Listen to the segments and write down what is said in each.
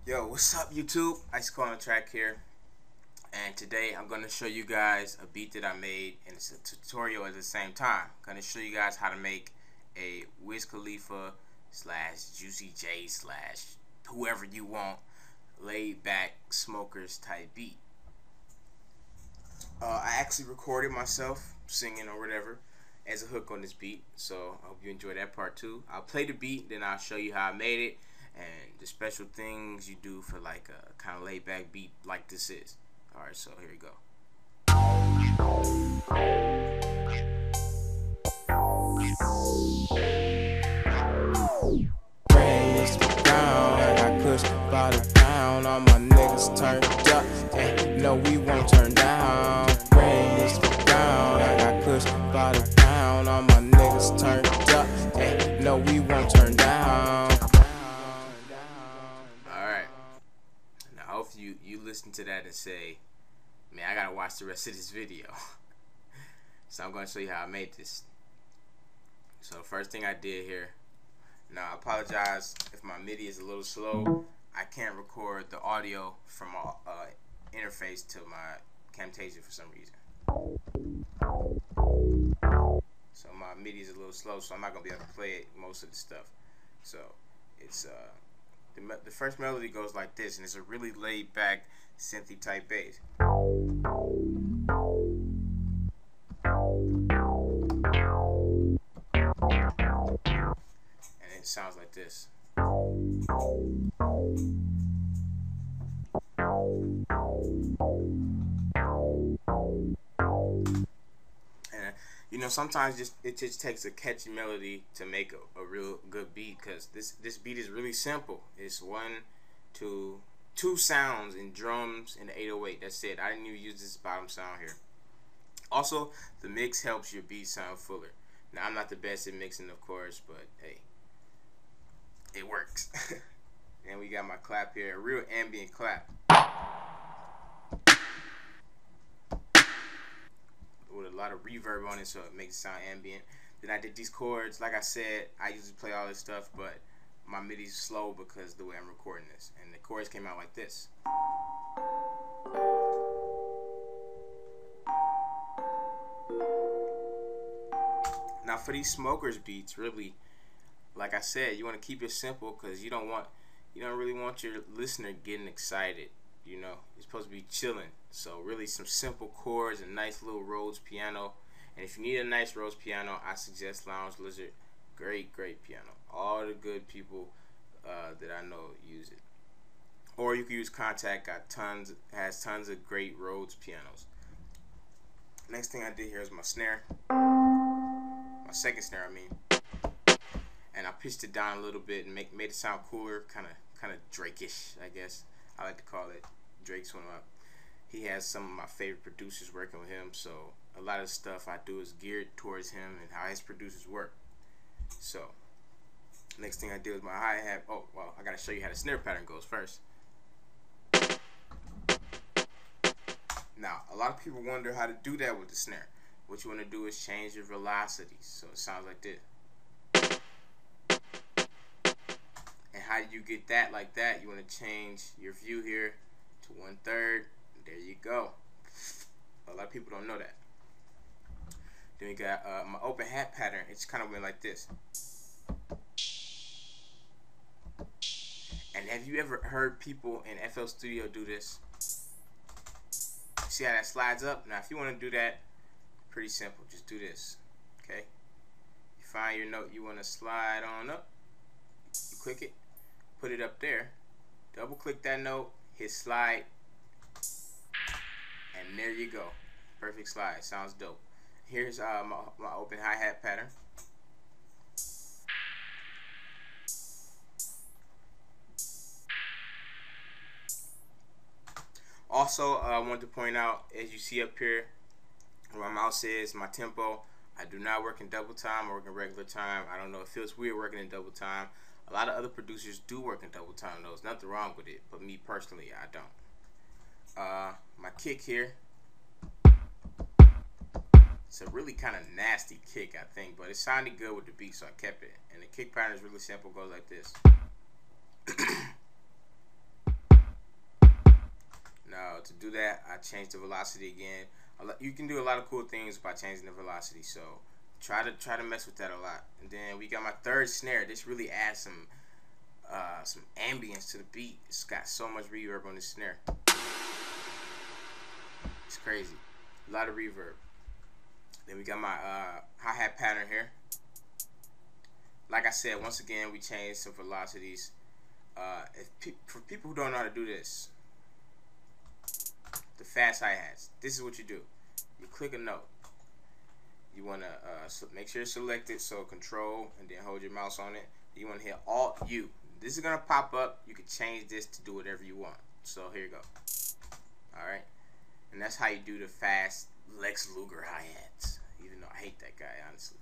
Yo, what's up YouTube? Ice Call on Track here, and today I'm going to show you guys a beat that I made, and it's a tutorial at the same time. I'm going to show you guys how to make a Wiz Khalifa slash Juicy J slash whoever you want laid back smokers type beat. I actually recorded myself singing or whatever as a hook on this beat, so I hope you enjoy that part too. I'll play the beat, then I'll show you how I made it and the special things you do for like a kind of laid back beat like this is. Alright, so here we go. Raise down, I got pushed by the pound. All my niggas turned up, and no, we won't turn down. Raise down, I got pushed by the pound. All my niggas turned up, and no, we won't turn down. Alright. Now I hope you listen to that and say, man, I gotta watch the rest of this video. So I'm gonna show you how I made this. So the first thing I did here, now I apologize if my MIDI is a little slow. I can't record the audio from my interface to my Camtasia for some reason. So my MIDI is a little slow, so I'm not gonna be able to play it, most of the stuff. So it's the first melody goes like this, and it's a really laid back synthy type bass. And it sounds like this. And you know, sometimes it just takes a catchy melody to make a real good beat, because this beat is really simple. It's two sounds in drums and the 808. That's it. I didn't even use this bottom sound here. Also, the mix helps your beat sound fuller. Now, I'm not the best at mixing, of course, but hey, it works. And we got my clap here, a real ambient clap with a lot of reverb on it, so it makes it sound ambient. Then I did these chords. Like I said, I usually play all this stuff, but my MIDI's slow because of the way I'm recording this. And the chords came out like this. Now for these smokers beats, really, like I said, you want to keep it simple, because you don't really want your listener getting excited. You know, you're supposed to be chilling. So really some simple chords and nice little Rhodes piano. And if you need a nice Rhodes piano, I suggest Lounge Lizard. Great piano. All the good people that I know use it. Or you can use Contact. Has tons of great Rhodes pianos. Next thing I did here is my snare. My second snare, I mean. And I pitched it down a little bit and made it sound cooler, kind of Drake-ish, I guess I like to call it. Drake's one of he has some of my favorite producers working with him, so a lot of stuff I do is geared towards him and how his producers work. So next thing I did was my hi-hat. Oh, well, I gotta show you how the snare pattern goes first. Now, a lot of people wonder how to do that with the snare. What you want to do is change your velocity, so it sounds like this. And how do you get that like that? You want to change your view here to 1/3. There you go. A lot of people don't know that. Then we got my open hat pattern. It's kind of went like this. And have you ever heard people in FL Studio do this? See how that slides up? Now if you want to do that, pretty simple. Just do this. Okay? You find your note you want to slide on up. You click it. Put it up there. Double click that note. Hit slide. And there you go. Perfect slide. Sounds dope. Here's my open hi-hat pattern. Also, I want to point out, as you see up here, where my mouse is, my tempo, I do not work in double time. I work in regular time. I don't know, it feels weird working in double time. A lot of other producers do work in double time, though. There's nothing wrong with it, but me personally, I don't. My kick here, it's a really kind of nasty kick, I think, but it sounded good with the beat, so I kept it. And the kick pattern is really simple, goes like this. to do that, I changed the velocity again. You can do a lot of cool things by changing the velocity, so try to mess with that a lot. And then we got my third snare. This really adds some ambience to the beat. It's got so much reverb on this snare. It's crazy. A lot of reverb. Then we got my hi-hat pattern here. Like I said, once again, we changed some velocities. For people who don't know how to do this, the fast hi-hats, this is what you do. You click a note. You want to make sure it's selected, so control and then hold your mouse on it. You want to hit Alt U. This is going to pop up. You can change this to do whatever you want. So here you go. Alright. And that's how you do the fast Lex Luger hi-hats. Even though I hate that guy, honestly.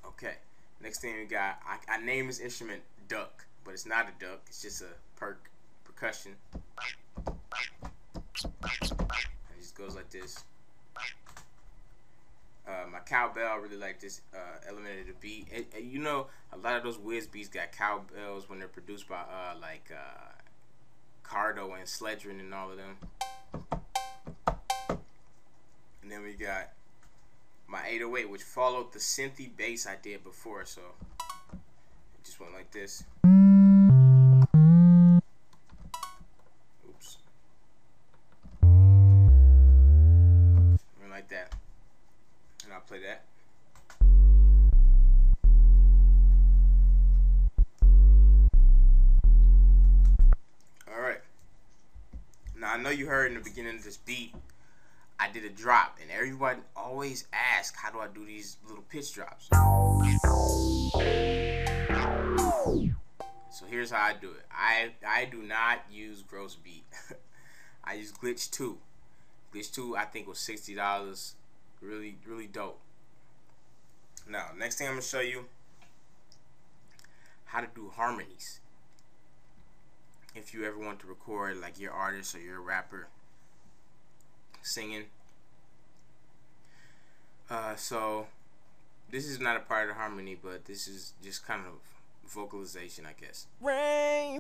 Okay. Next thing we got, I named this instrument Duck, but it's not a duck. It's just a percussion. It just goes like this. My cowbell, I really like this element of the beat. You know, a lot of those Wiz beats got cowbells when they're produced by like Cardo and Sledgerin and all of them. And then we got my 808, which followed the synthy bass I did before, so it just went like this. Oops. Went like that. And I'll play that. Alright. Now I know you heard in the beginning of this beat I did a drop, and everyone always asks, how do I do these little pitch drops? So here's how I do it. I do not use gross beat. I use Glitch 2. Glitch 2 I think was $60. Really, really dope. Now, next thing I'm going to show you how to do harmonies. If you ever want to record like your artist or your rapper singing. So this is not a part of the harmony, but this is just kind of vocalization, I guess. Rain.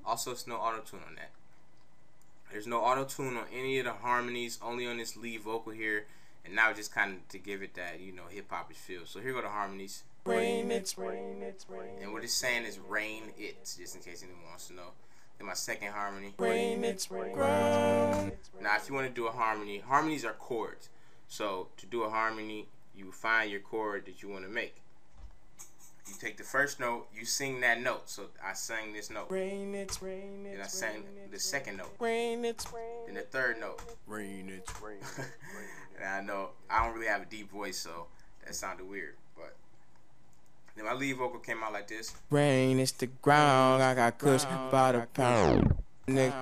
Also, it's no auto-tune on that. There's no auto-tune on any of the harmonies, only on this lead vocal here. And now just kind of to give it that, you know, hip-hop-ish feel. So here go the harmonies. Rain, it's rain, it's rain. And what it's saying is rain it, just in case anyone wants to know. Then my second harmony. Rain, it's rain. Ground. Now, if you want to do a harmony, harmonies are chords. So to do a harmony, you find your chord that you want to make. You take the first note, you sing that note. So I sang this note. Rain, it's rain. Then I sang the second note. Rain, it's rain. Then the third note. Rain, it's rain. And I know I don't really have a deep voice, so that sounded weird. But then my lead vocal came out like this. Rain, it's the ground. I got kush by the pound. Nigga.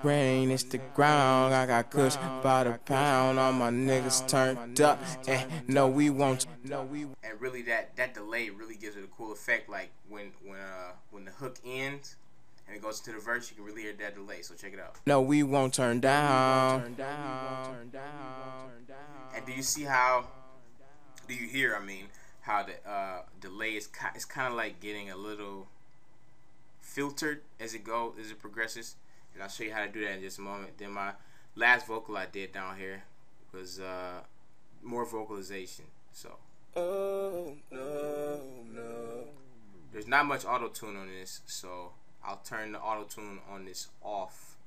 Rain, it's the ground. I got kush by the pound. All my niggas turned up. And no, we won't. And really, that delay really gives it a cool effect. Like when the hook ends and it goes into the verse, you can really hear that delay. So check it out. No, we won't turn down. And do you see how? Do you hear? I mean, how the delay is kind of like getting a little filtered as it progresses. And I'll show you how to do that in just a moment. Then my last vocal I did down here was more vocalization. So Oh no. there's not much auto tune on this, so I'll turn the auto tune on this off.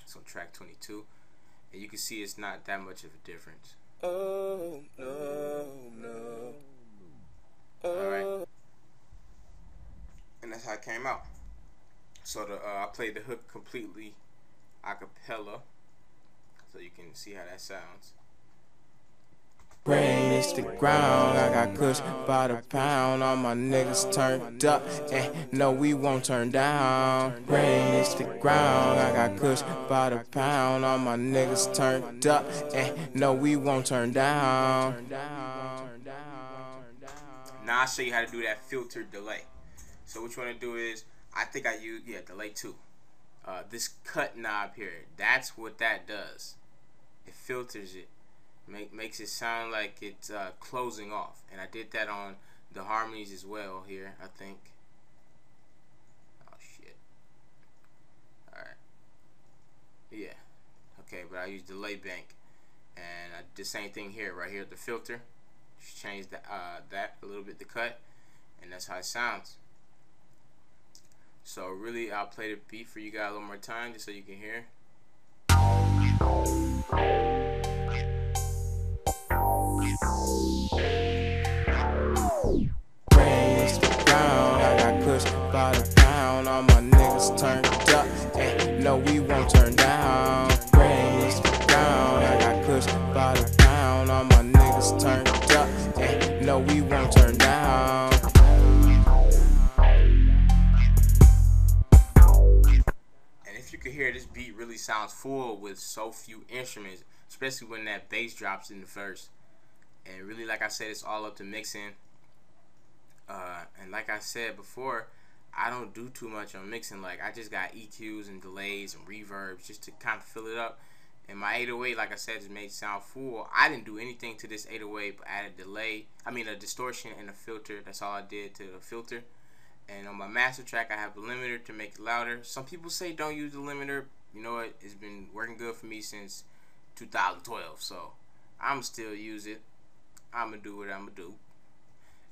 So track 22, and you can see it's not that much of a difference. Oh no. Alright. And that's how it came out. So I played the hook completely a cappella, so you can see how that sounds. Rain, it's the ground. I got kush by the pound. All my niggas turned up. And no, we won't turn down. Rain, it's the ground. I got kush by the pound. All my niggas turned up. And no, we won't turn down. Now I'll show you how to do that filtered delay. So what you want to do is, I think I use, delay 2. This cut knob here, that's what that does. It filters it. Makes it sound like it's closing off. And I did that on the harmonies as well here, I think. Oh shit. use delay bank. And I did the same thing here, right here at the filter. Just change that a little bit, the cut, and that's how it sounds. So really, I'll play the beat for you guys a little more time, just so you can hear. Raise the ground, I got kush by the pound. All my niggas turned up, and no, we won't turn down. Raise the ground, I got kush by the pound. All my niggas turned up, and no, we won't turn down. And if you could hear, this beat really sounds full with so few instruments, especially when that bass drops in the verse. And really, like I said, it's all up to mixing. And like I said before, I don't do too much on mixing. Like, I just got EQs and delays and reverbs just to kind of fill it up. And my 808, like I said, just made it sound full. I didn't do anything to this 808 but add a distortion and a filter. That's all I did to the filter. And on my master track, I have a limiter to make it louder. Some people say don't use the limiter. You know what? It's been working good for me since 2012. So I'm still use it. I'm going to do what I'm going to do.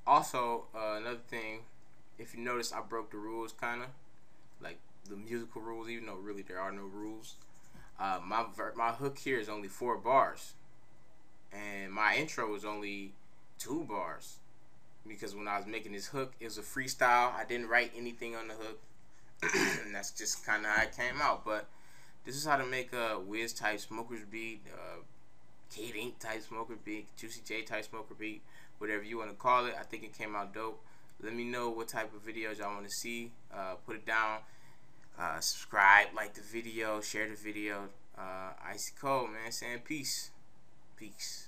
Also, another thing, if you notice, I broke the rules, kind of like the musical rules, even though really there are no rules. My hook here is only 4 bars, and my intro is only 2 bars, because when I was making this hook, it was a freestyle. I didn't write anything on the hook, and that's just kind of how it came out. But this is how to make a Wiz type smokers beat, Kid Ink type smoker beat, Juicy J type smoker beat, whatever you want to call it. I think it came out dope. Let me know what type of videos y'all want to see. Put it down. Subscribe, like the video, share the video. Icy Cold, man, saying peace. Peace.